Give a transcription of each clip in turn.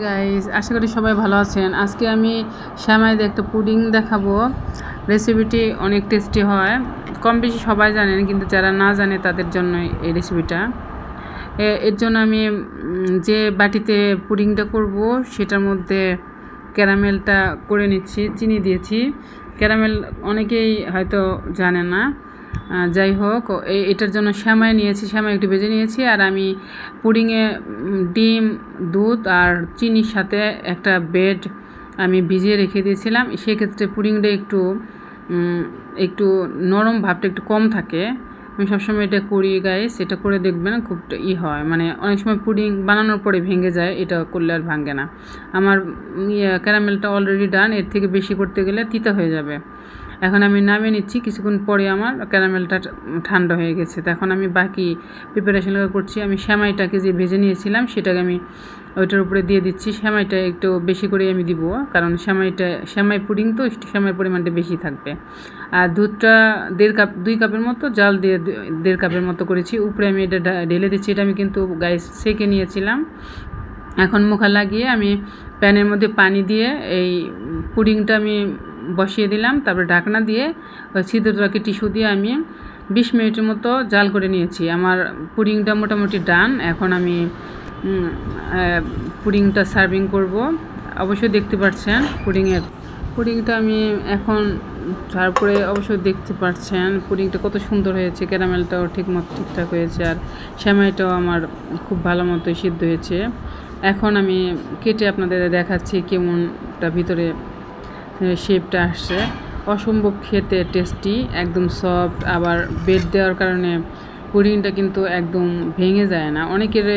Guys, আশা করি সবাই ভালো আছেন। আজকে আমি সেমাই দিয়ে একটা পুডিং দেখাবো। রেসিপিটি অনেক টেস্টি হয়, কম বেশি সবাই জানেন, কিন্তু যারা না জানে তাদের জন্য এই রেসিপিটা। এর জন্য আমি যে বাটিতে পুডিংটা করব সেটার মধ্যে ক্যারামেলটা করে নিচ্ছি, চিনি দিয়েছি। ক্যারামেল অনেকেই হয়তো জানে না। যাই হোক, এটার জন্য সেমাই নিয়েছি, সেমাই একটু ভেজে নিয়েছি। আর আমি পুডিংয়ে ডিম, দুধ আর চিনির সাথে একটা ব্রেড আমি ভিজিয়ে রেখে দিয়েছিলাম। সেক্ষেত্রে পুডিংটা একটু নরম ভাবটা একটু কম থাকে। আমি সবসময় এটা করি গাইস, এটা করে দেখবেন, খুব হয়, মানে অনেক সময় পুডিং বানানোর পরে ভেঙে যায়, এটা করলে আর ভাঙে না। আমার ক্যারামেলটা অলরেডি ডান, এর থেকে বেশি করতে গেলে তিতা হয়ে যাবে। এখন আমি নামিয়ে নিচ্ছি, কিছুক্ষণ পরে আমার ক্যারামেলটা ঠান্ডা হয়ে গেছে। তো এখন আমি বাকি প্রিপারেশন করছি। আমি সেমাইটাকে যে ভেজে নিয়েছিলাম সেটাকে আমি ওইটার উপরে দিয়ে দিচ্ছি। সেমাইটা একটু বেশি করে আমি দিব, কারণ সেমাই পুডিং তো সেমাইয়ের পরিমাণটা বেশি থাকবে। আর দুধটা 2 কাপের মতো জাল দিয়ে 1.5 কাপের মতো করেছি। উপরে আমি এটা ঢেলে দিচ্ছি। এটা আমি কিন্তু গাইস সেঁকে নিয়েছিলাম। এখন মুখে লাগিয়ে আমি প্যানের মধ্যে পানি দিয়ে এই পুডিংটা আমি বসিয়ে দিলাম। তারপরে ঢাকনা দিয়ে ওই ছিদ্রটাকে টিস্যু দিয়ে আমি 20 মিনিটের মতো জাল করে নিয়েছি। আমার পুডিংটা মোটামুটি ডান। এখন আমি পুডিংটা সার্ভিং করব। অবশ্যই দেখতে পাচ্ছেন পুডিংটা আমি এখন তারপরে অবশ্যই দেখতে পাচ্ছেন পুডিংটা কত সুন্দর হয়েছে। ক্যারামেলটাও ঠিকঠাক হয়েছে, আর সেমাইটাও আমার খুব ভালো মতো সিদ্ধ হয়েছে। এখন আমি কেটে আপনাদের দেখাচ্ছি কেমনটা ভিতরে শেপটা আসছে। অসম্ভব খেতে টেস্টি, একদম সফট। আবার বেড দেওয়ার কারণে পুডিংটা কিন্তু একদম ভেঙে যায় না। অনেকের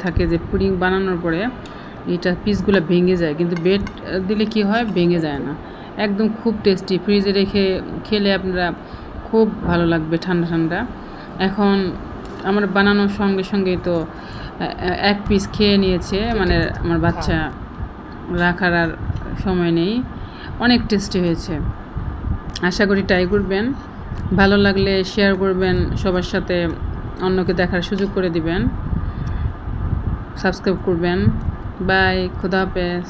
থাকে যে পুডিং বানানোর পরে এটা পিসগুলো ভেঙে যায়, কিন্তু বেড দিলে কি হয়, ভেঙে যায় না। একদম খুব টেস্টি, ফ্রিজে রেখে খেলে আপনারা খুব ভালো লাগবে ঠান্ডা ঠান্ডা। এখন আমার বানানোর সঙ্গে সঙ্গেই তো 1 পিস খেয়ে নিয়েছে, মানে আমার বাচ্চা রাখার আর সময় নেই। অনেক টেস্টি হয়েছে। আশা করি ট্রাই করবেন। ভালো লাগলে শেয়ার করবেন সবার সাথে, অন্যকে দেখার সুযোগ করে দিবেন, সাবস্ক্রাইব করবেন। বাই, খোদা হাফেজ।